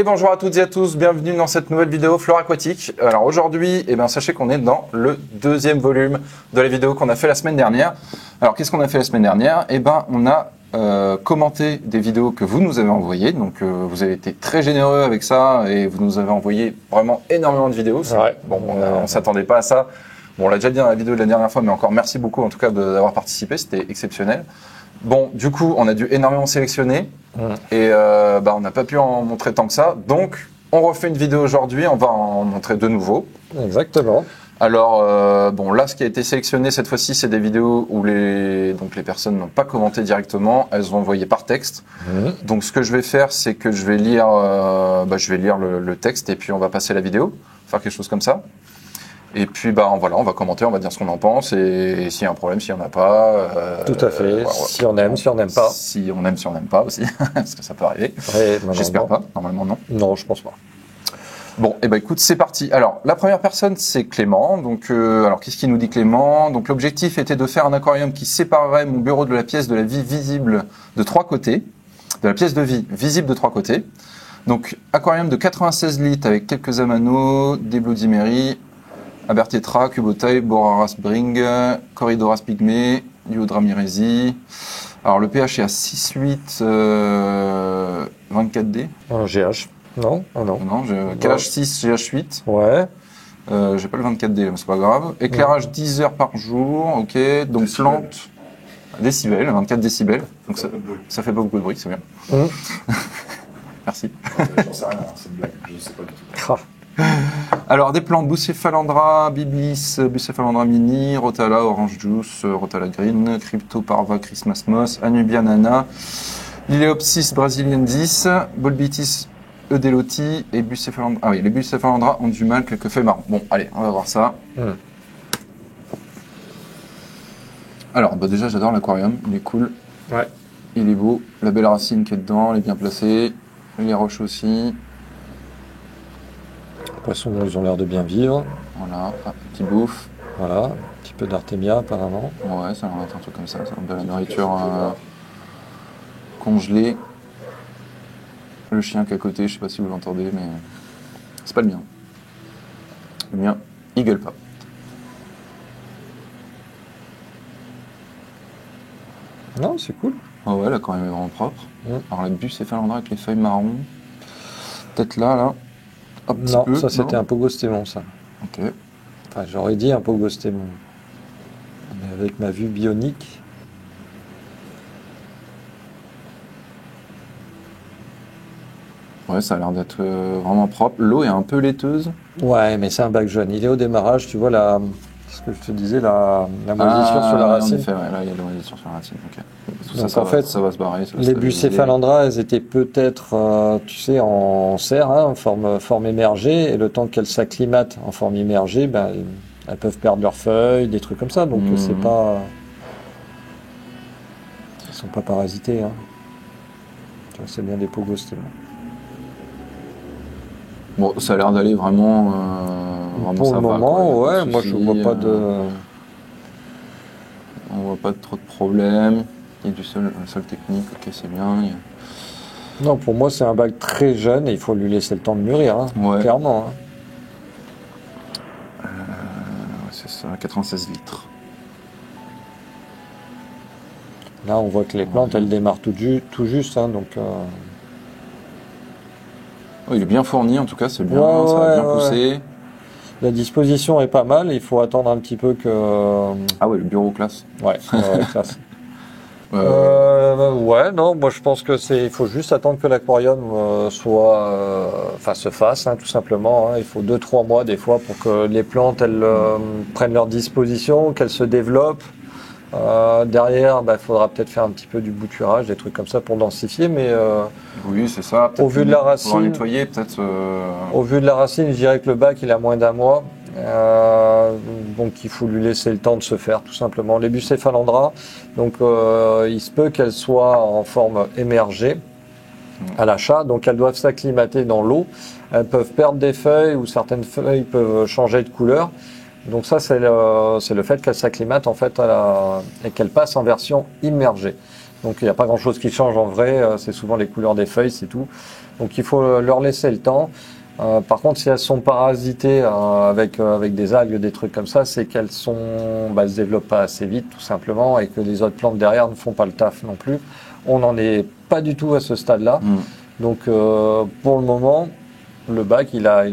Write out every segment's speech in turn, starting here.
Et bonjour à toutes et à tous, bienvenue dans cette nouvelle vidéo Flore Aquatique. Alors aujourd'hui, sachez qu'on est dans le deuxième volume de la vidéo qu'on a fait la semaine dernière. Alors qu'est-ce qu'on a fait la semaine dernière? On a commenté des vidéos que vous nous avez envoyées. Donc vous avez été très généreux avec ça et vous nous avez envoyé vraiment énormément de vidéos. Ouais. Bon, on s'attendait pas à ça. Bon, on l'a déjà dit dans la vidéo de la dernière fois, mais encore merci beaucoup en tout cas d'avoir participé, c'était exceptionnel. Bon, du coup, on a dû énormément sélectionner et on n'a pas pu en montrer tant que ça. Donc, on refait une vidéo aujourd'hui, on va en montrer de nouveau. Exactement. Alors, là, ce qui a été sélectionné cette fois-ci, c'est des vidéos où les personnes n'ont pas commenté directement, elles ont envoyé par texte. Donc, ce que je vais faire, c'est que je vais lire, le texte et puis on va passer la vidéo, faire quelque chose comme ça. Et puis, on va commenter, on va dire ce qu'on en pense et s'il y a un problème, s'il n'y en a pas. Tout à fait. Si on aime, si on n'aime pas. Si on aime, si on n'aime pas aussi, parce que ça peut arriver. Ouais, j'espère pas, normalement non. Non, je pense pas. Bon, écoute, c'est parti. Alors, la première personne, c'est Clément. Donc, qu'est-ce qu'il nous dit Clément? Donc, l'objectif était de faire un aquarium qui séparerait mon bureau de la pièce de la vie visible de trois côtés. De la pièce de vie visible de trois côtés. Donc, aquarium de 96 litres avec quelques amano, des Bloody Mary, Abertetra, Cubotae, Borara Spring, Corridoras pygmée, Diodra mirezi. Alors le pH est à 6,8, 24D. Un GH. Non, non. Non, KH6, GH8. Ouais. J'ai pas le 24D, mais c'est pas grave. Éclairage 10 heures par jour, ok. Donc plante, décibels, 24 décibels. Donc ça fait pas beaucoup de bruit, c'est bien. Merci. J'en sais rien, c'est une blague, je sais pas du tout. Alors, des plantes, Bucephalandra, Biblis, Bucephalandra mini, Rotala, Orange Juice, Rotala Green, Cryptoparva, Christmas Moss, Anubia Nana, Lileopsis brasiliensis, Bolbitis eudeloti et Bucephalandra. Ah oui, les Bucephalandra ont du mal, quelques feuilles marron. Bon, allez, on va voir ça. Alors, déjà, j'adore l'aquarium, il est cool. Ouais. Il est beau, la belle racine qui est dedans, elle est bien placée, les roches aussi. Les poissons, ils ont l'air de bien vivre. Voilà, petit bouffe. Voilà, un petit peu d'artémia apparemment. Ouais, ça va être un truc comme ça va être de la nourriture congelée. Le chien qui est à côté, je sais pas si vous l'entendez, mais c'est pas le mien. Le mien, il gueule pas. Non, c'est cool. Ah ouais, là quand même est vraiment propre. Alors la Bucephalandra avec les feuilles marron. Peut-être là. Un petit Non, peu, ça c'était un pogostémon, ça. Ok. Enfin, j'aurais dit un pogostémon. Mais avec ma vue bionique. Ouais, ça a l'air d'être vraiment propre. L'eau est un peu laiteuse. Ouais, mais c'est un bac jeune. Il est au démarrage, tu vois ce que je te disais, la moisissure sur la racine. En effet, ouais, là il y a la moisissure sur la racine. Ok. Tout Donc ça, en fait, ça va se barrer. les Bucephalandra, elles étaient peut-être, en serre, en forme émergée, et le temps qu'elles s'acclimatent en forme immergée, elles peuvent perdre leurs feuilles, des trucs comme ça. Donc c'est pas, elles sont pas parasitées. Tu vois, c'est bien des pogostémons. Bon, ça a l'air d'aller vraiment. Pour ça le va, moment, quoi. ouais, moi je vois pas de. On voit pas trop de problèmes. Il y a un sol technique, ok, c'est bien. Non, pour moi c'est un bac très jeune et il faut lui laisser le temps de mûrir, Ouais. clairement. C'est ça, 96 litres. Là, on voit que les plantes, elles démarrent tout juste, donc. Oh, il est bien fourni, en tout cas, c'est bien, Ouais, ça va bien ouais. pousser. La disposition est pas mal, il faut attendre un petit peu que. Ah ouais, le bureau classe. Ouais, classe. Ouais, non, moi je pense que il faut juste attendre que l'aquarium se fasse, tout simplement. Il faut 2-3 mois des fois pour que les plantes elles prennent leur disposition, qu'elles se développent. Derrière, il faudra peut-être faire un petit peu du bouturage, des trucs comme ça pour densifier, mais Oui, c'est ça. au vu de la racine, nettoyer, peut-être. au vu de la racine, je dirais que le bac il a moins d'un mois. Donc il faut lui laisser le temps de se faire tout simplement. Les Bucephalandra, donc il se peut qu'elles soient en forme émergée à l'achat, donc elles doivent s'acclimater dans l'eau. Elles peuvent perdre des feuilles ou certaines feuilles peuvent changer de couleur. Donc ça c'est le fait qu'elles s'acclimatent en fait et qu'elles passent en version immergée. Donc il n'y a pas grand-chose qui change en vrai, c'est souvent les couleurs des feuilles, c'est tout. Donc il faut leur laisser le temps. Par contre, si elles sont parasitées avec des algues, des trucs comme ça, c'est qu'elles se développent pas assez vite, tout simplement, et que les autres plantes derrière ne font pas le taf non plus. On n'en est pas du tout à ce stade-là. Donc pour le moment, le bac, il a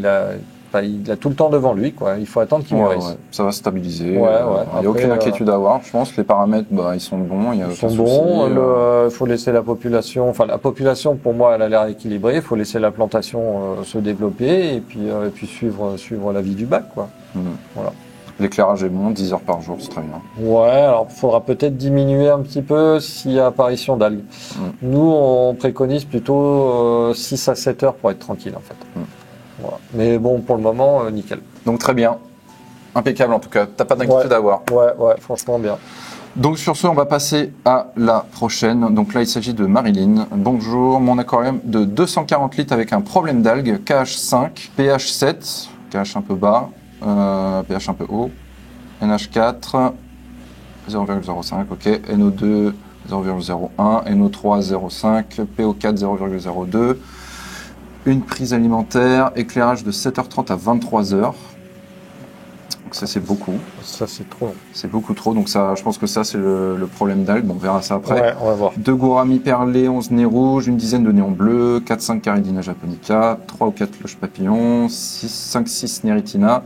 tout le temps devant lui, quoi. Il faut attendre qu'il mûrisse. Ouais. Ça va se stabiliser. Ouais. Il n'y a aucune inquiétude à avoir. Je pense que les paramètres, ils sont bons. Il Faut laisser la population. Enfin, la population, pour moi, elle a l'air équilibrée. Il faut laisser la plantation se développer et puis suivre la vie du bac, quoi. Voilà. L'éclairage est bon, 10 heures par jour, c'est très bien. Ouais, alors il faudra peut-être diminuer un petit peu s'il y a apparition d'algues. Nous, on préconise plutôt 6 à 7 heures pour être tranquille, en fait. Voilà. Mais bon, pour le moment, nickel. Donc très bien. Impeccable en tout cas. T'as pas d'inquiétude à avoir. Ouais, franchement bien. Donc sur ce, on va passer à la prochaine. Donc là, il s'agit de Marilyn. Bonjour, mon aquarium de 240 litres avec un problème d'algues, KH 5, PH 7, KH un peu bas, pH un peu haut, NH 4, 0,05, ok, NO2 0,01, NO3 0,5, PO4 0,02. Une prise alimentaire, éclairage de 7h30 à 23h. Donc ça c'est beaucoup. Ça c'est trop. C'est beaucoup trop. Donc ça, je pense que ça c'est le problème d'algues. Bon, on verra ça après. Ouais, on va voir. 2 gouramis perlés, 11 nez rouges, une dizaine de néons bleus, 4-5 caridina japonica, 3 ou 4 cloches papillons, 5-6 neritina,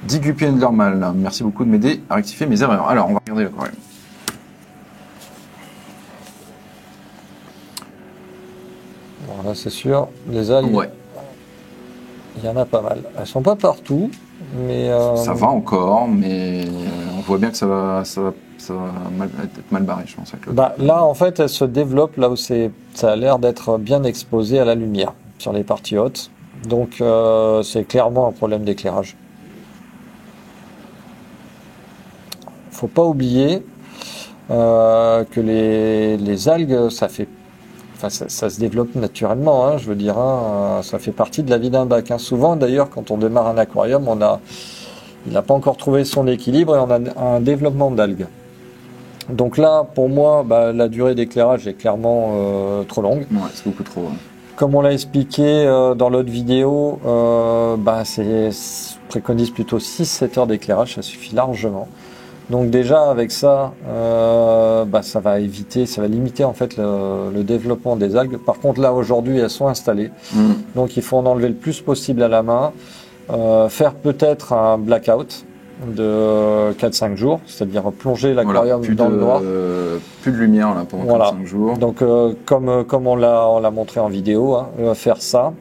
10 guppies Endlermal. Merci beaucoup de m'aider à rectifier mes erreurs. Alors, on va regarder l'aquarium. Bon, là c'est sûr, les algues, il y en a pas mal. Elles sont pas partout, mais... Ça va encore, mais on voit bien que ça va être mal barré, je pense. Avec le là, en fait, elles se développent là où ça a l'air d'être bien exposé à la lumière, sur les parties hautes. Donc c'est clairement un problème d'éclairage. Faut pas oublier que les algues, ça se développe naturellement, hein, je veux dire, ça fait partie de la vie d'un bac. Hein. Souvent, d'ailleurs, quand on démarre un aquarium, il n'a pas encore trouvé son équilibre et on a un développement d'algues. Donc là, pour moi, la durée d'éclairage est clairement trop longue. Ouais, c'est beaucoup trop. Comme on l'a expliqué dans l'autre vidéo, je préconise plutôt 6-7 heures d'éclairage, ça suffit largement. Donc déjà avec ça, ça va limiter en fait le développement des algues. Par contre là aujourd'hui elles sont installées, donc il faut en enlever le plus possible à la main, faire peut-être un blackout de 4-5 jours, c'est-à-dire plonger l'aquarium dans le noir. Plus de lumière là pendant 4-5 jours. Donc comme on l'a montré en vidéo, faire ça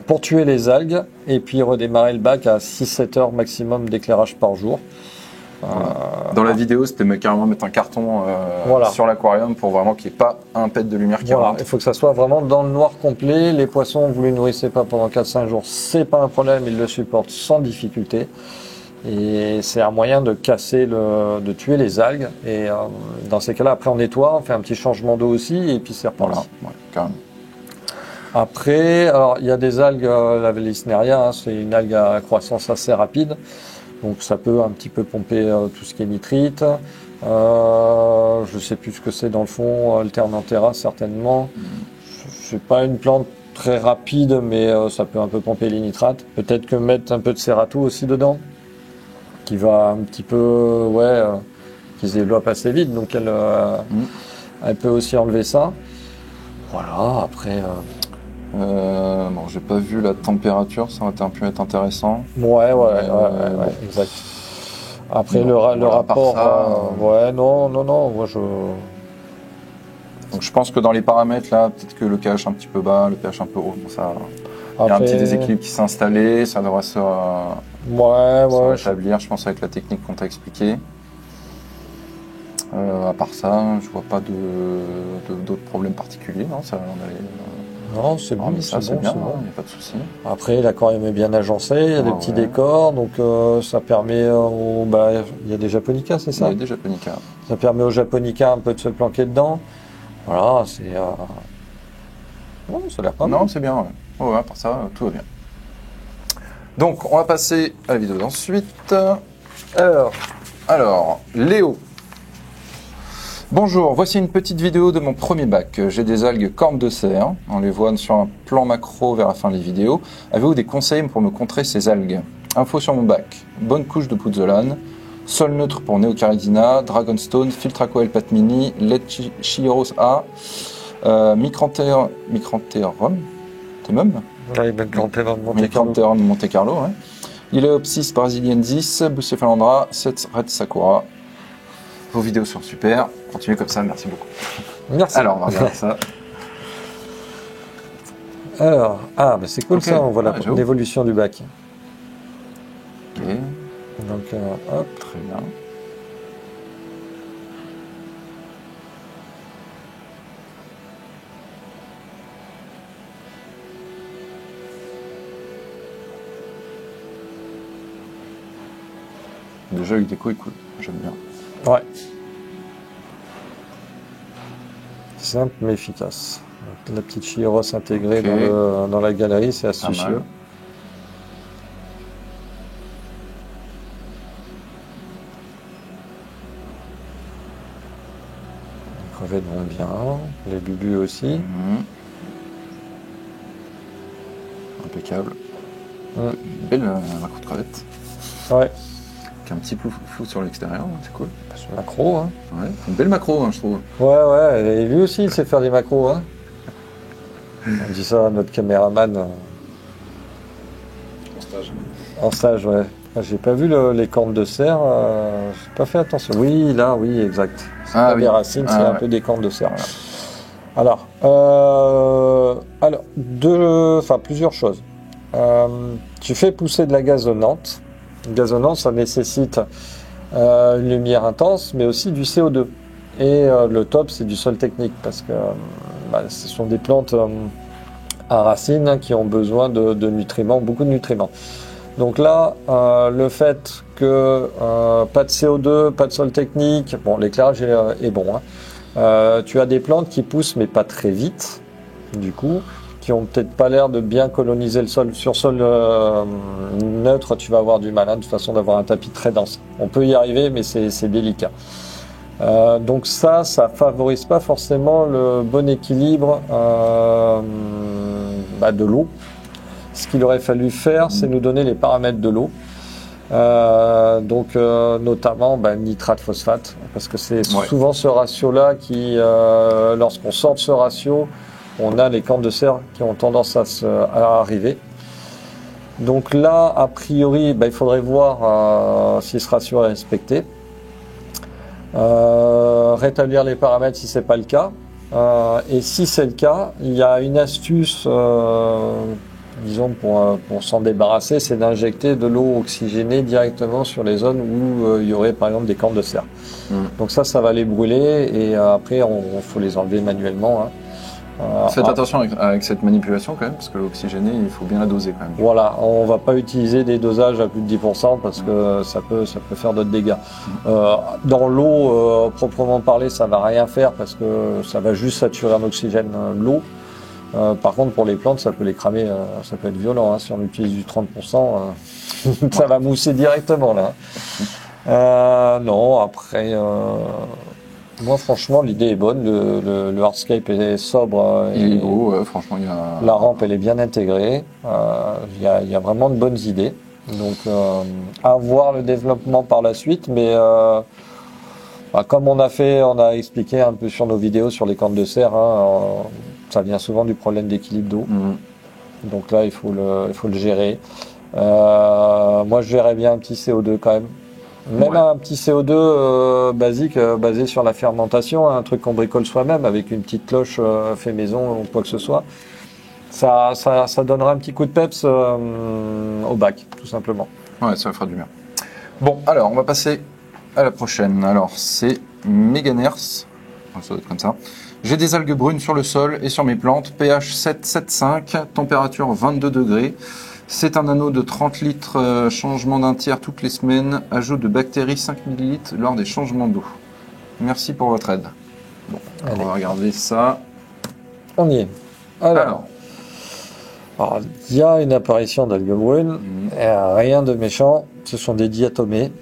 pour tuer les algues et puis redémarrer le bac à 6-7 heures maximum d'éclairage par jour. Dans la vidéo, c'était carrément mettre un carton sur l'aquarium pour vraiment qu'il n'y ait pas un pet de lumière qui rentre. Il faut que ça soit vraiment dans le noir complet. Les poissons, vous ne les nourrissez pas pendant 4-5 jours, c'est pas un problème, ils le supportent sans difficulté. Et c'est un moyen de de tuer les algues. Et dans ces cas-là, après on nettoie, on fait un petit changement d'eau aussi, et puis c'est reparti. Voilà, carrément. Après, alors il y a des algues, la Velisneria, c'est une algue à croissance assez rapide. Donc ça peut un petit peu pomper tout ce qui est nitrite. Je sais plus ce que c'est dans le fond, Alternanthera certainement. C'est pas une plante très rapide, mais ça peut un peu pomper les nitrates. Peut-être que mettre un peu de Cerato aussi dedans, qui va un petit peu, qui se développe assez vite, donc elle peut aussi enlever ça. Voilà, après... j'ai pas vu la température, ça aurait pu être intéressant. Ouais, exact. Après le rapport, non, moi Donc je pense que dans les paramètres là, peut-être que le KH un petit peu bas, le pH un peu haut, ça, il y a un petit déséquilibre qui s'est installé, ça devrait se rétablir, je pense, avec la technique qu'on t'a expliquée. À part ça, je vois pas d'autres problèmes particuliers. Non, non, c'est bon, c'est bien, il n'y a pas de souci. Après, l'aquarium est bien agencé, il y a des petits décors, donc ça permet il y a des japonicas, c'est ça ? Il y a des japonicas. Ça permet aux japonicas un peu de se planquer dedans. Voilà, c'est... ça a l'air pas mal. Non, c'est bien, à part ça, tout va bien. Donc, on va passer à la vidéo d'ensuite. Alors, Léo. Bonjour, voici une petite vidéo de mon premier bac. J'ai des algues cornes de cerf. On les voit sur un plan macro vers la fin des vidéos. Avez-vous des conseils pour me contrer ces algues? Info sur mon bac. Bonne couche de pouzzolane. Sol neutre pour Neocaridina. Dragonstone. Filtre Aquael Pat Mini. Chihiros A. Micrantherum. Temum? Micrantherum Monte Carlo. Ouais. Ileopsis brasiliensis. Bucephalandra. 7 Red Sakura. Vos vidéos sont super. Continuez comme ça, merci beaucoup. Merci. Alors, on va regarder ça. Alors, bah c'est cool, Ok. ça, on voit j'avoue. l'évolution du bac. Ok, Donc, hop. très bien. Le jeu avec déco est cool, j'aime bien. Ouais. Simple mais efficace. Donc, la petite Chihiros intégrée Ok. dans la galerie, c'est Pas astucieux. mal. Les crevettes vont bien, les bubus aussi. Mhm. Impeccable. Ouais. Belle macro de crevette. Ouais, Avec un petit flou sur l'extérieur, c'est cool. c'est macro. Hein. Ouais. Une belle macro, je trouve. Ouais, et lui aussi il sait faire des macros. Hein. On dit ça à notre caméraman En stage. en stage, ouais. Ah, j'ai pas vu les cornes de cerf, j'ai pas fait attention. Oui, là, oui, exact. C'est pas des racines, c'est un peu des cornes de cerf. Voilà. Alors, plusieurs choses. Tu fais pousser de la gazonnante. Gazonnante, ça nécessite une lumière intense, mais aussi du CO2. Et le top, c'est du sol technique, parce que ce sont des plantes à racines qui ont besoin de nutriments, beaucoup de nutriments. Donc là, le fait que pas de CO2, pas de sol technique, bon, l'éclairage est bon. Hein. Tu as des plantes qui poussent, mais pas très vite, du coup, qui ont peut-être pas l'air de bien coloniser le sol. Sur sol neutre, tu vas avoir du mal, hein, de toute façon, d'avoir un tapis très dense. On peut y arriver, mais c'est délicat. Donc ça favorise pas forcément le bon équilibre de l'eau. Ce qu'il aurait fallu faire, c'est nous donner les paramètres de l'eau. Notamment nitrate phosphate, parce que c'est souvent ce ratio-là qui, lorsqu'on sort de ce ratio, on a les cornes de cerf qui ont tendance à arriver. Donc là, a priori, il faudrait voir si ce ratio est respecté. Rétablir les paramètres si c'est pas le cas. Et si c'est le cas, il y a une astuce, disons pour s'en débarrasser, c'est d'injecter de l'eau oxygénée directement sur les zones où il y aurait par exemple des cornes de cerf. Donc ça va les brûler et après il faut les enlever manuellement. Hein. Faites attention avec cette manipulation quand même, parce que l'oxygéné, il faut bien la doser quand même. Voilà, on va pas utiliser des dosages à plus de 10% parce que ça peut faire d'autres dégâts. Dans l'eau, proprement parlé, ça va rien faire parce que ça va juste saturer en oxygène l'eau. Par contre, pour les plantes, ça peut les cramer, ça peut être violent. Hein. Si on utilise du 30%, ça va mousser directement là. Non, après... Moi, franchement, l'idée est bonne. Le hardscape est sobre. Il est beau, franchement, il y a... La rampe, elle est bien intégrée. Il y a vraiment de bonnes idées. Donc, à voir le développement par la suite. Mais comme on a expliqué un peu sur nos vidéos sur les cornes de cerf, hein, ça vient souvent du problème d'équilibre d'eau. Donc là, il faut le gérer. Moi, je verrais bien un petit CO2 quand même. Même un petit CO2 basique basé sur la fermentation, un truc qu'on bricole soi-même avec une petite cloche fait maison ou quoi que ce soit, ça donnera un petit coup de peps au bac, tout simplement. Ouais, ça fera du bien. Bon, alors, on va passer à la prochaine. Alors, c'est Meganers. Ça doit être comme ça. J'ai des algues brunes sur le sol et sur mes plantes. pH 7,75, température 22 degrés. C'est un anneau de 30 litres, changement d'un tiers toutes les semaines, ajout de bactéries 5 ml lors des changements d'eau. Merci pour votre aide. Bon, Allez. on va regarder ça. On y est. Alors, il y a une apparition d'algues brunes, rien de méchant, ce sont des diatomées.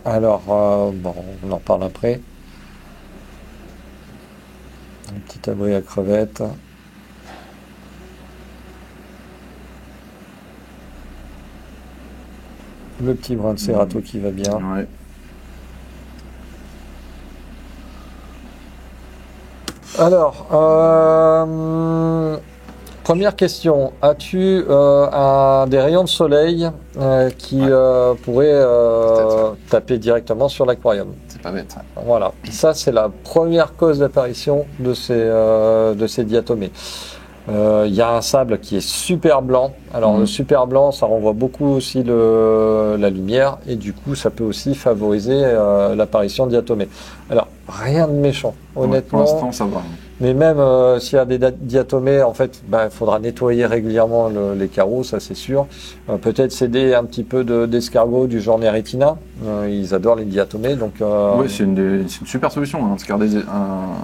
Alors, on en parle après. Un petit abri à crevettes. Le petit brin de Cerato qui va bien. Ouais. Alors, première question. As-tu des rayons de soleil qui pourraient Peut-être. taper directement sur l'aquarium? C'est pas bête. Ouais. Voilà. Ça, c'est la première cause d'apparition de ces diatomées. Il y a un sable qui est super blanc. Alors, le super blanc, ça renvoie beaucoup aussi la lumière et du coup, ça peut aussi favoriser l'apparition de diatomées. Alors, rien de méchant, honnêtement. Pour l'instant, ça va. Mais même s'il y a des diatomées, en fait, il faudra nettoyer régulièrement les carreaux, ça c'est sûr. Peut-être s'aider un petit peu d'escargots du genre Neritina. Ils adorent les diatomées, donc. Oui, c'est une super solution. Hein,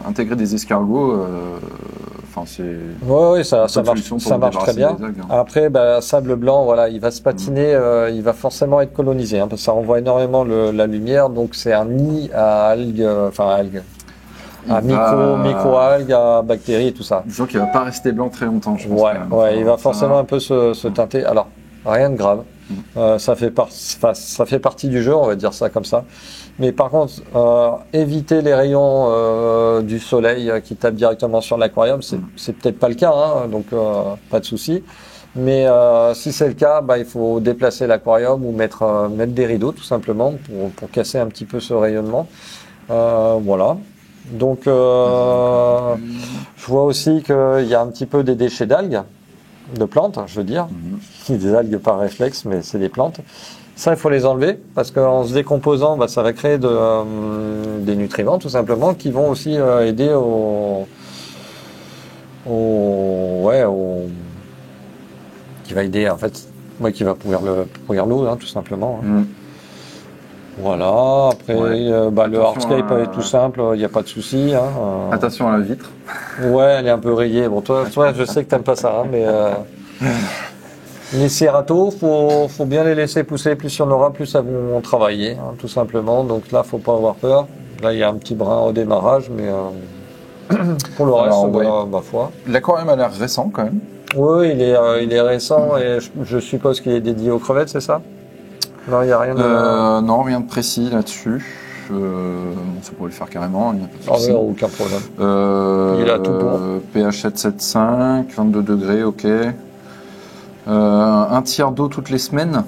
intégrer des escargots, enfin c'est. Oui, ça bonne marche, solution pour ça vous marche très bien. débarrasser des algues, hein. Après, sable blanc, voilà, il va se patiner, il va forcément être colonisé, hein, parce que ça renvoie énormément la lumière, donc c'est un nid à algues, à micro-algues, à bactéries et tout ça. Disons qu'il va pas rester blanc très longtemps, je pense. Ouais, quand même. ouais, il va Ça- forcément un peu se teinter. Alors, rien de grave. Ça fait partie du jeu, on va dire ça comme ça. Mais par contre, éviter les rayons du soleil qui tapent directement sur l'aquarium, c'est peut-être pas le cas, hein, donc pas de souci. Mais si c'est le cas, il faut déplacer l'aquarium ou mettre des rideaux tout simplement pour casser un petit peu ce rayonnement. Voilà. Donc, je vois aussi qu'il y a un petit peu des déchets d'algues, de plantes, je veux dire. Des algues par réflexe, mais c'est des plantes. Ça, il faut les enlever parce qu'en se décomposant, ça va créer des nutriments tout simplement qui vont aussi aider qui va aider en fait, qui va pourrir l'eau, hein, tout simplement. Hein. Voilà, après le hardscape est tout simple, il n'y a pas de souci. Hein, Attention à la vitre. Ouais, elle est un peu rayée. Bon, toi je sais que t'aimes pas ça, hein, mais les Cerato, faut bien les laisser pousser. Plus il y en aura, plus elles vont travailler, hein, tout simplement. Donc là, faut pas avoir peur. Là, il y a un petit brin au démarrage, mais pour le reste, ma foi. L'aquarium a l'air récent quand même. Oui, il est récent et je suppose qu'il est dédié aux crevettes, c'est ça? Non, il n'y a rien de... Non, rien de précis là-dessus. Ça pourrait le faire carrément, il n'y a pas de souci. Aucun problème. Il a tout pour. pH 7,5, 22 degrés, ok. Un tiers d'eau toutes les semaines,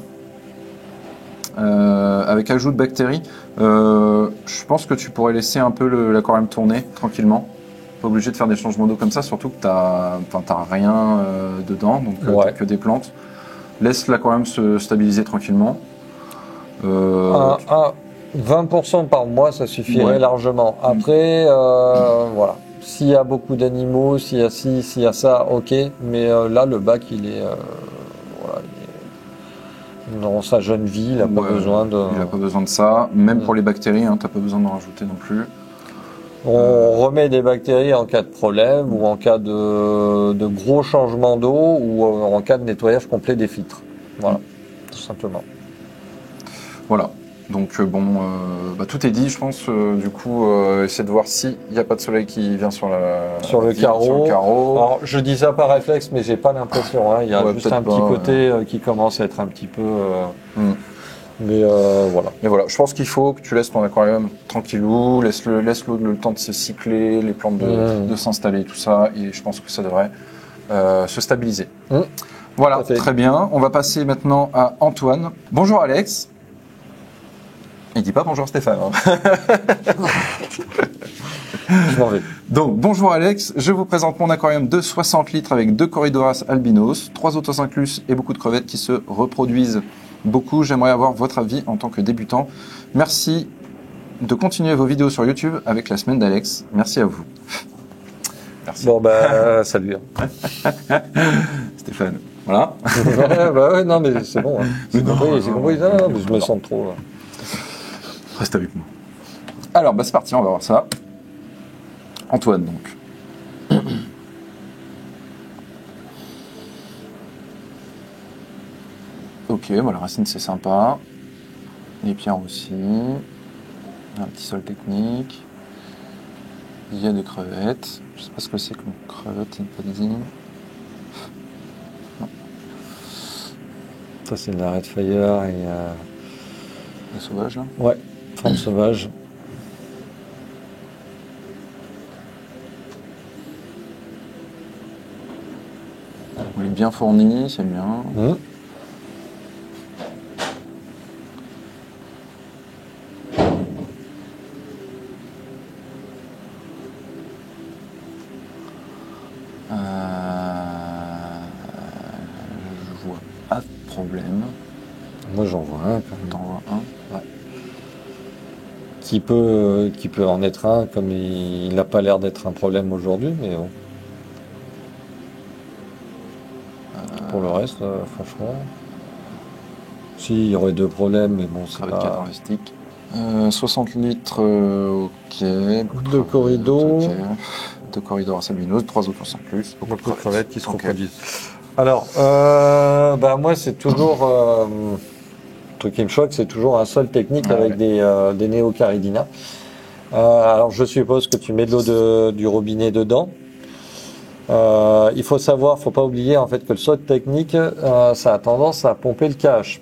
avec ajout de bactéries. Je pense que tu pourrais laisser un peu l'aquarium tourner tranquillement. Pas obligé de faire des changements d'eau comme ça, surtout que t'as rien dedans, donc t'as que des plantes. Laisse l'aquarium se stabiliser tranquillement. 20% par mois, ça suffirait largement. Après, voilà. S'il y a beaucoup d'animaux, s'il y a ci, s'il y a ça, ok. Mais là, le bac, il est dans sa jeune vie, il n'a pas besoin de... Il n'a pas besoin de ça. Même pour les bactéries, hein, tu n'as pas besoin d'en rajouter non plus. On remet des bactéries en cas de problème ou en cas de gros changements d'eau ou en cas de nettoyage complet des filtres. Voilà, tout simplement. Voilà. Donc tout est dit, je pense. Du coup, essaie de voir s'il n'y a pas de soleil qui vient sur le carreau. Alors, je dis ça par réflexe, mais j'ai pas l'impression. Hein. Il y a juste un petit côté qui commence à être un petit peu. Mais voilà. Mais voilà, je pense qu'il faut que tu laisses ton aquarium tranquillou, laisse l'eau le temps de se cycler, les plantes de s'installer, tout ça, et je pense que ça devrait se stabiliser. Voilà, très bien. On va passer maintenant à Antoine. Bonjour Alex. Il dit pas bonjour Stéphane. Hein. Je m'en vais. Donc, bonjour Alex, je vous présente mon aquarium de 60 litres avec 2 Corydoras albinos, 3 autosinclus et beaucoup de crevettes qui se reproduisent beaucoup. J'aimerais avoir votre avis en tant que débutant. Merci de continuer vos vidéos sur YouTube avec la semaine d'Alex. Merci à vous. Merci. Bon, salut. Stéphane. Voilà. Ouais, non, mais c'est bon. Hein. J'ai compris. Non, mais je me sens trop. Reste avec moi. Alors, c'est parti, on va voir ça. Antoine, donc. Ok, la racine, c'est sympa. Les pierres aussi. Un petit sol technique. Il y a des crevettes. Je sais pas ce que c'est qu'une crevette, il n'est pas dit. Ça, c'est de la Red Fire et. Les sauvages, là. Ouais, forme sauvage. Il est bien fourni, c'est bien. Je vois pas de problème. Moi, j'en vois un quand même. T'en vois un? Ouais. Qui peut en être un, comme il n'a pas l'air d'être un problème aujourd'hui, mais bon. Pour le reste, franchement. Si, il y aurait deux problèmes, mais bon, c'est Crevette pas... 4 en rustique. 60 litres, ok. Deux corridos. Ok. Deux corridors à salumineuse, 3 autres sans plus. Beaucoup de crevettes qui se Ok. reproduisent. Alors, moi, c'est toujours... le truc qui me choque, c'est toujours un sol technique Ah, avec ouais. des néocaridina. Alors, je suppose que tu mets de l'eau du robinet dedans. Il faut savoir, faut pas oublier en fait que le sol technique, ça a tendance à pomper le KH.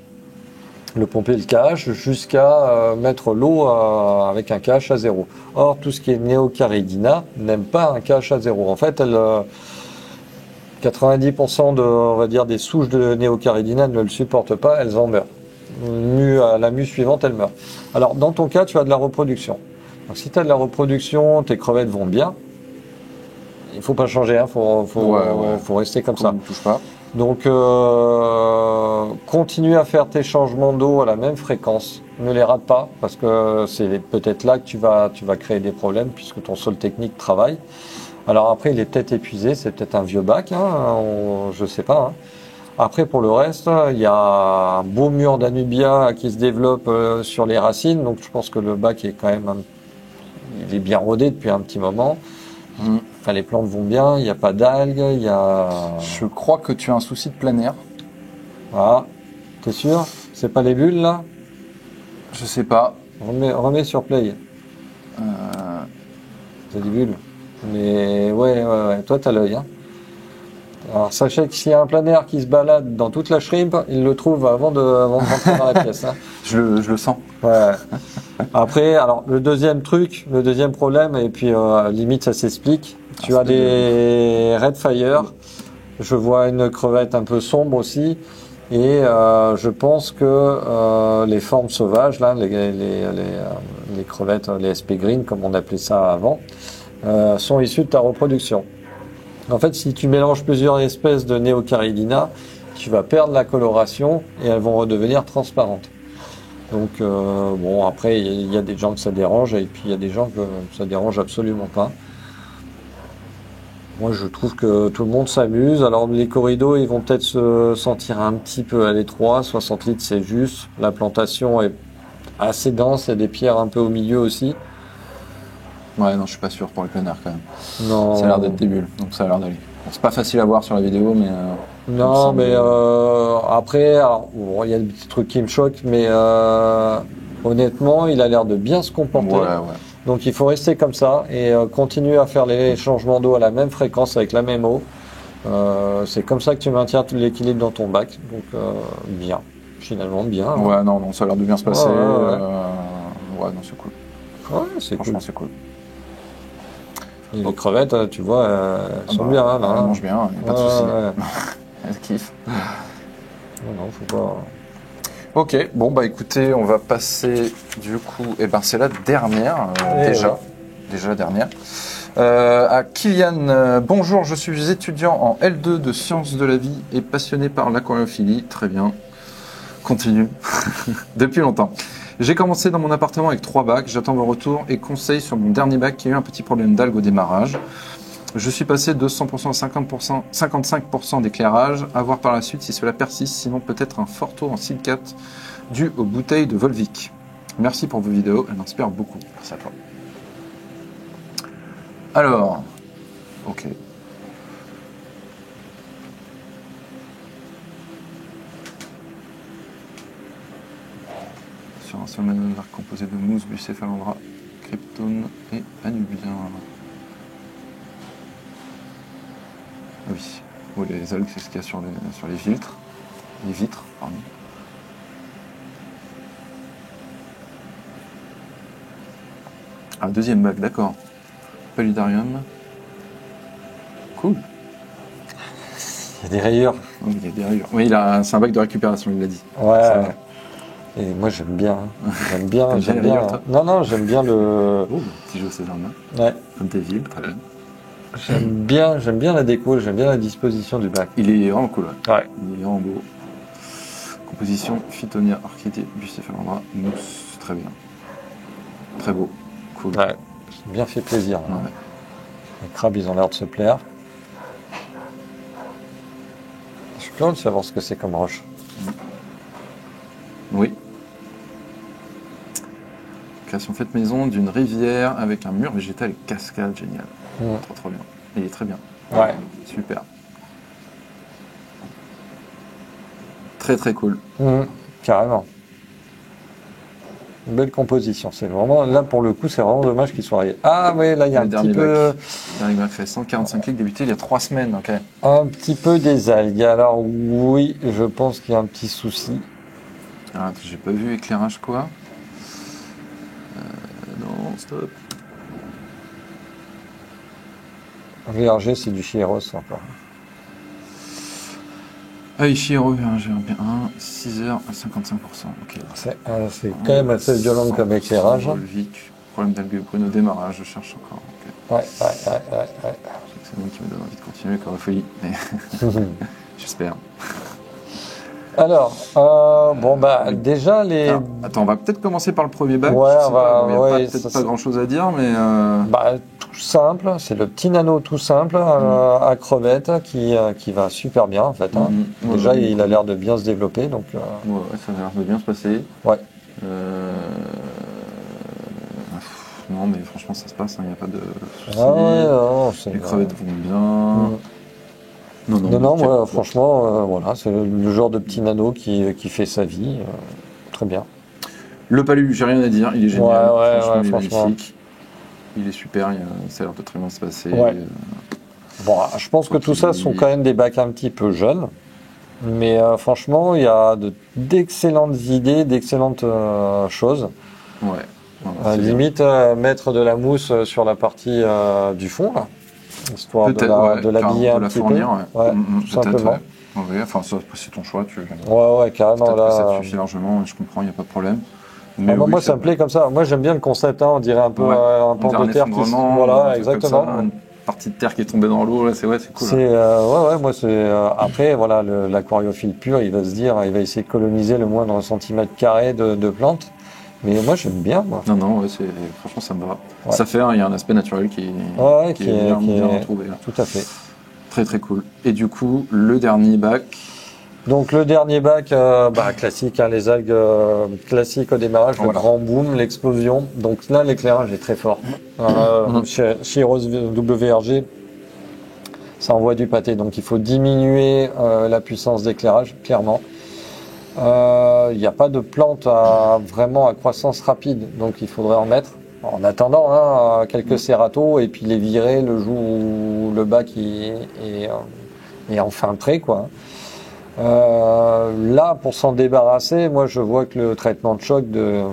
Le pomper le KH jusqu'à mettre l'eau avec un KH à 0. Or, tout ce qui est néocaridina n'aime pas un KH à 0. En fait, 90% on va dire, des souches de néocaridina ne le supportent pas, elles en meurent. La mue suivante, elle meurt. Alors, dans ton cas, tu as de la reproduction. Donc, si tu as de la reproduction, tes crevettes vont bien. Il faut pas changer, hein. Faut rester comme ça. On ne touche pas. Donc, continue à faire tes changements d'eau à la même fréquence. Ne les rate pas, parce que c'est peut-être là que tu vas créer des problèmes, puisque ton sol technique travaille. Alors après, il est peut-être épuisé, c'est peut-être un vieux bac, hein, je sais pas. Hein. Après, pour le reste, il y a un beau mur d'Anubia qui se développe sur les racines, donc je pense que le bac est quand même, il est bien rodé depuis un petit moment. Enfin, les plantes vont bien, il n'y a pas d'algues, il y a... Je crois que tu as un souci de plein air. Voilà. T'es sûr? C'est pas les bulles, là? Je sais pas. Remets sur play. C'est des bulles. Mais ouais. Toi, t'as l'œil, hein. Alors, sachez que s'il y a un plein air qui se balade dans toute la shrimp, il le trouve avant de rentrer dans la pièce, hein. Je le sens. Ouais. Après, alors, le deuxième problème, et puis limite ça s'explique, tu as des Red Fire, je vois une crevette un peu sombre aussi, et je pense que les formes sauvages, là, les crevettes, les SP Green, comme on appelait ça avant, sont issues de ta reproduction. En fait, si tu mélanges plusieurs espèces de Neocaridina, tu vas perdre la coloration et elles vont redevenir transparentes. Donc bon, après il y a des gens que ça dérange et puis il y a des gens que ça dérange absolument pas. Moi je trouve que tout le monde s'amuse. Alors les corridos ils vont peut-être se sentir un petit peu à l'étroit, 60 litres c'est juste. La plantation est assez dense, il y a des pierres un peu au milieu aussi. Ouais, non, je suis pas sûr pour les plein air quand même. Non. Ça a l'air d'être des bulles, donc ça a l'air d'aller. Bon, c'est pas facile à voir sur la vidéo, mais... Non, mais après, alors, bon, il y a des petits trucs qui me choquent, mais honnêtement, il a l'air de bien se comporter. Ouais. Donc il faut rester comme ça et continuer à faire les changements d'eau à la même fréquence avec la même eau. C'est comme ça que tu maintiens tout l'équilibre dans ton bac. Donc bien, finalement bien. Hein. Ouais, non, ça a l'air de bien se passer. Ouais, non, c'est cool. Ouais, c'est Franchement, cool. c'est cool. Et les crevettes, tu vois, elles sont bien. Hein, là, Elles hein. mangent bien, il n'y a pas de souci. Ouais. Elles kiffent. Non, faut pas... Ok, bon bah écoutez, on va passer du coup, c'est la dernière, déjà la dernière. À Kylian, bonjour, je suis étudiant en L2 de sciences de la vie et passionné par l'aquariophilie. Très bien, continue. Depuis longtemps. J'ai commencé dans mon appartement avec 3 bacs, j'attends vos retours et conseils sur mon dernier bac qui a eu un petit problème d'algues au démarrage. Je suis passé de 100% à 55% d'éclairage, à voir par la suite si cela persiste, sinon peut-être un fort taux en silicate dû aux bouteilles de Volvic. Merci pour vos vidéos, elles m'inspirent beaucoup. Merci à toi. Alors, ok. Sur un seul manœuvre composé de mousse, bucéphalandra, kryptone et anubien. coup, les algues, c'est ce qu'il y a sur les filtres. Les vitres, pardon. Ah, deuxième bac, d'accord. Paludarium. Cool. Il y a des rayures. Oui, il y a des rayures. Oui, c'est un bac de récupération, il l'a dit. Ouais. Ça va. Et moi j'aime bien. J'aime bien. T'aimes J'aime bien les bien. rayures, toi Non, j'aime bien le. Oh, petit jeu Cézanne. Ouais. Comme tes villes, très bien. J'aime bien la déco. J'aime bien la disposition du bac. Il est vraiment cool, ouais. Ouais. Il est vraiment beau. Composition Phytonia, orchidée, bucéphalandra, mousse, très bien. Très beau. Cool. Ouais. C'est bien fait plaisir. Hein. Ouais. Les crabes, ils ont l'air de se plaire. Je suis curieux de savoir ce que c'est comme roche. Oui. Création faite maison d'une rivière avec un mur végétal et cascade, génial. Trop bien. Il est très bien. Ouais. Super. Très très cool. Carrément. Une belle composition. C'est vraiment, là pour le coup, c'est vraiment dommage qu'il soit arrivé. Ah oui, là il y a Le un dernier petit peu. bac. Le dernier bac fait 145 clics, débuté il y a 3 semaines. Ok. Un petit peu des algues. Alors oui, je pense qu'il y a un petit souci. Alors, attends, j'ai pas vu éclairage quoi. Non, stop. VRG, c'est du Chieros encore. Ah, Ishiro, j'ai un bien 6h à 55%. Ok. C'est quand même assez violent comme éclairage. Volvic, problème d'algue brune au démarrage, je cherche encore. Ok. Ouais. C'est moi qui me donne envie de continuer comme folie, mais j'espère. Alors, bon bah déjà les. Alors, attends, on va peut-être commencer par le premier bac. Ouais, Je sais pas, il n'y a ouais, peut-être ça, pas grand-chose à dire, mais Bah, tout simple, c'est le petit nano tout simple à crevette qui va super bien en fait. Hein. Déjà, ouais, il a l'air de bien se développer, donc. ouais, ça a l'air de bien se passer. Ouais. Non, mais franchement, ça se passe, il n'y a pas de soucis. Ah ouais, non, c'est. Les crevettes vont bien. Non, moi, franchement, voilà, c'est le genre de petit nano qui fait sa vie. Très bien. Le palu, j'ai rien à dire, il est génial. Ouais, franchement, il est franchement. magnifique. Il est super, ça a l'air de très bien se passer. Ouais. Bon, je pense que tout ça sont quand même des bacs un petit peu jeunes. Mais franchement, il y a d'excellentes idées, d'excellentes choses. Ouais. Limite, mettre de la mousse sur la partie du fond, là, histoire de l'habiller un petit peu. Ouais, tout simplement. Oui, enfin, ça, c'est ton choix. Ouais, carrément. Là, ça te suffit largement, je comprends, il n'y a pas de problème. Mais moi, ça me plaît comme ça. Moi, j'aime bien le concept, hein, on dirait un peu un pan de terre qui se... Voilà, exactement. Une partie de terre qui est tombée dans l'eau, là, c'est cool. Moi, c'est... après, voilà, l'aquariophile pur, il va se dire, il va essayer de coloniser le moindre centimètre carré de plantes. Mais moi, j'aime bien, moi. Non, franchement, ça me va. Ouais. Ça fait, il y a un aspect naturel qui est bien retrouvé. Là. Tout à fait. Très, très cool. Et du coup, le dernier bac. Donc, le dernier bac, classique, hein, les algues classiques au démarrage, le grand boom, l'explosion. Donc là, l'éclairage est très fort. Chez Rose WRG, ça envoie du pâté. Donc, il faut diminuer la puissance d'éclairage, clairement. Il n'y a pas de plante vraiment à croissance rapide, donc il faudrait en mettre. En attendant, quelques cératos et puis les virer le jour où le bac est enfin prêt, quoi. Là, pour s'en débarrasser, moi je vois que le traitement de choc de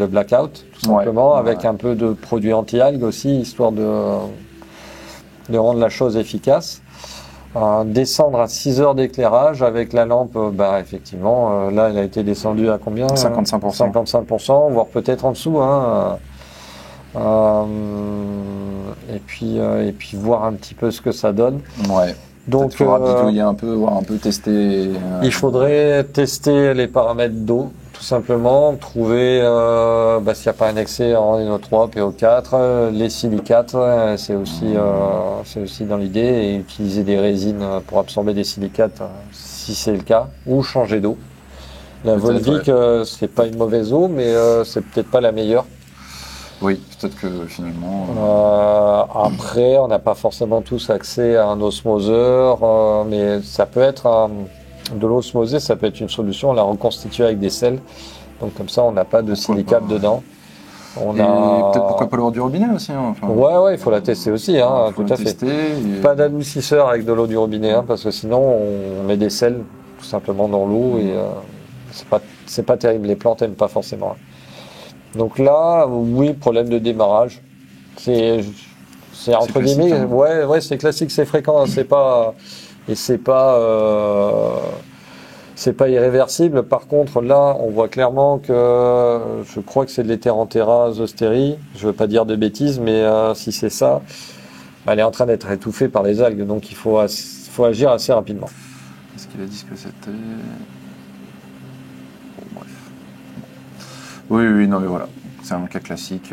blackout, tout simplement, avec un peu de produit anti-algues aussi, histoire de rendre la chose efficace. Descendre à 6 heures d'éclairage avec la lampe, effectivement, là elle a été descendue à combien 55%. 55%, voire peut-être en dessous. Et puis voir un petit peu ce que ça donne. Ouais. Donc, il faudra bidouiller un peu, voir un peu tester. Il faudrait tester les paramètres d'eau, tout simplement, trouver s'il n'y a pas un excès en NO3, PO4, les silicates, c'est aussi dans l'idée, et utiliser des résines pour absorber des silicates si c'est le cas, ou changer d'eau. La Volvic, c'est pas une mauvaise eau, mais c'est peut-être pas la meilleure. Oui, peut-être que finalement. Après, on n'a pas forcément tous accès à un osmoseur, mais ça peut être de l'osmosée, ça peut être une solution. On la reconstitue avec des sels, donc comme ça, on n'a pas de silicate dedans. On Et a... peut-être pourquoi pas l'eau du robinet aussi. Hein, enfin, Ouais, il faut la tester aussi, hein, faut tout la à fait. tester, et- Pas d'adoucisseur avec de l'eau du robinet, hein, parce que sinon on met des sels tout simplement dans l'eau et c'est pas terrible. Les plantes aiment pas forcément. Donc là, oui, problème de démarrage. C'est entre classique, guillemets, hein. ouais, c'est classique, c'est fréquent, c'est pas c'est pas irréversible. Par contre, là, on voit clairement que je crois que c'est de l'Heterantera zosteri. Je veux pas dire de bêtises, mais si c'est ça, elle est en train d'être étouffée par les algues, donc il faut agir assez rapidement. Est-ce qu'il a dit ce que c'était? Bon, bref. Oui, non, mais voilà. C'est un cas classique.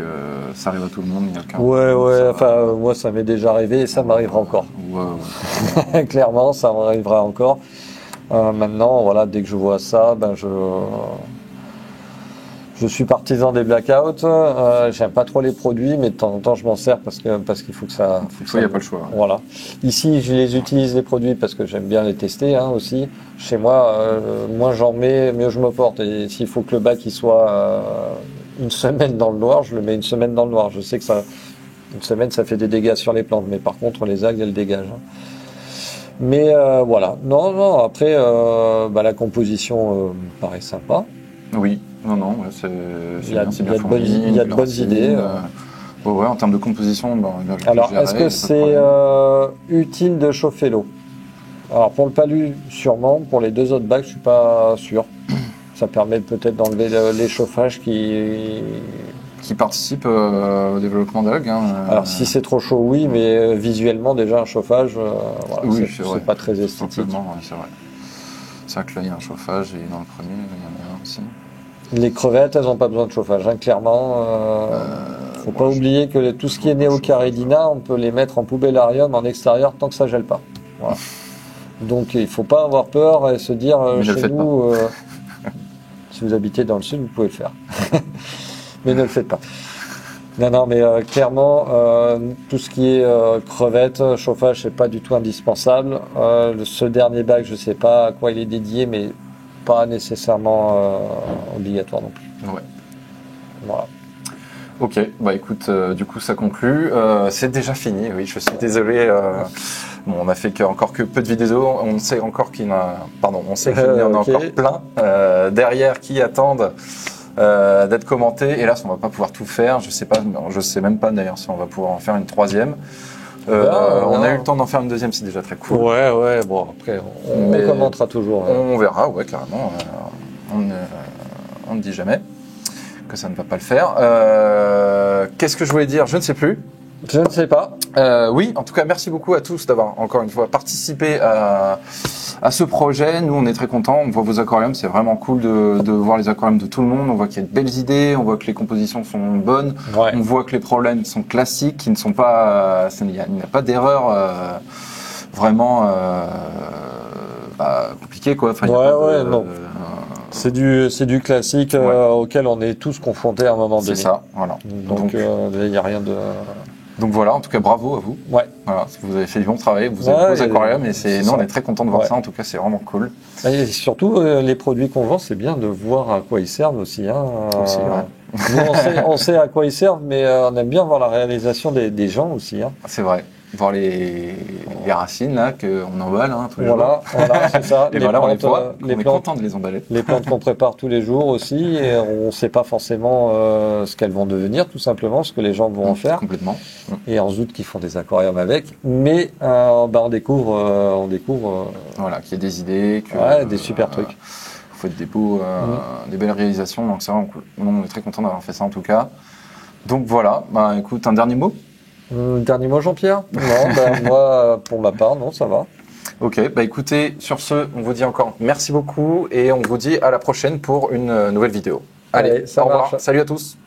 Ça arrive à tout le monde. Il y a aucun Ouais, problème, enfin, moi, ça m'est déjà arrivé et ça m'arrivera encore. Ouais. Clairement, ça m'arrivera encore. Maintenant, voilà, dès que je vois ça, ben je suis partisan des blackouts. J'aime pas trop les produits, mais de temps en temps, je m'en sers parce qu'il faut que ça. Il n'y a pas le choix. Ouais. Voilà. Ici, je les utilise les produits parce que j'aime bien les tester, hein, aussi. Chez moi, moins j'en mets, mieux je me porte. Et s'il faut que le bac il soit une semaine dans le noir, je le mets une semaine dans le noir. Je sais que une semaine, ça fait des dégâts sur les plantes, mais par contre, les algues, elles dégagent. Hein. Mais voilà. Non. Après, la composition me paraît sympa. Oui, non, ouais, c'est bien, c'est bien fourni. Il y a de bonnes idées. Ouais, en termes de composition, alors, est-ce que c'est utile de chauffer l'eau? Alors, pour le palu, sûrement. Pour les deux autres bacs, je suis pas sûr. Ça permet peut-être d'enlever l'échauffage qui participe au développement d'algues. Hein. Alors, si c'est trop chaud, oui, mais visuellement, déjà, un chauffage, voilà, oui, c'est pas très esthétique. Ouais, c'est vrai. C'est vrai que là, il y a un chauffage et dans le premier, il y en a un aussi. Les crevettes, elles n'ont pas besoin de chauffage, hein, clairement. Faut pas oublier que tout ce qui est Neocaridina, on peut les mettre en poubellarium en extérieur tant que ça gèle pas. Voilà. Donc il faut pas avoir peur et se dire chez nous, si vous habitez dans le sud, vous pouvez le faire. Mais ne le faites pas. Non, mais clairement, tout ce qui est crevettes, chauffage, c'est pas du tout indispensable. Ce dernier bac, je sais pas à quoi il est dédié, mais pas nécessairement obligatoire non plus. Ouais. Voilà. Ok, écoute, du coup ça conclut. C'est déjà fini, oui, je suis désolé. Bon, on a fait encore que peu de vidéos. On sait encore qu'il y en a, on sait qu'il y en a encore plein derrière qui attendent d'être commentés. Hélas, on va pas pouvoir tout faire. Je sais même pas d'ailleurs si on va pouvoir en faire une troisième. On a eu le temps d'en faire une deuxième, c'est déjà très cool. Ouais, bon après on commentera toujours. On verra, ouais, carrément. On ne dit jamais que ça ne va pas le faire. Qu'est-ce que je voulais dire? Je ne sais plus. Je ne sais pas. Oui, en tout cas, merci beaucoup à tous d'avoir encore une fois participé à ce projet. Nous, on est très contents. On voit vos aquariums, c'est vraiment cool de voir les aquariums de tout le monde. On voit qu'il y a de belles idées, on voit que les compositions sont bonnes, on voit que les problèmes sont classiques, qui ne sont pas, il n'y a pas d'erreur vraiment compliquée, quoi. Enfin, non. C'est du classique auquel on est tous confrontés à un moment donné. C'est ça, voilà. Donc il n'y a rien de... Donc voilà, en tout cas, bravo à vous. Ouais. Voilà, vous avez fait du bon travail, vous avez vos aquariums et nous, on est très contents de voir ça. En tout cas, c'est vraiment cool. Et surtout, les produits qu'on vend, c'est bien de voir à quoi ils servent aussi. Hein. Aussi, ouais. Nous, on sait à quoi ils servent, mais on aime bien voir la réalisation des gens aussi. Hein. C'est vrai. Voir les racines là qu'on emballe tous les jours. Voilà, c'est ça. Et voilà, on les voit. On est content de les emballer. Les plantes qu'on prépare tous les jours aussi, et on ne sait pas forcément ce qu'elles vont devenir, tout simplement, ce que les gens vont en faire. Complètement. Et on se doute qu'ils font des aquariums avec, mais on découvre. Voilà, qu'il y a des idées, des super trucs. Vous faites des belles réalisations, donc c'est vraiment cool. Nous, on est très contents d'avoir fait ça en tout cas. Donc voilà, écoute, un dernier mot. Dernier mot, Jean-Pierre? Non, moi, pour ma part, non, ça va. Ok, écoutez, sur ce, on vous dit encore merci beaucoup et on vous dit à la prochaine pour une nouvelle vidéo. Allez, au revoir, salut à tous.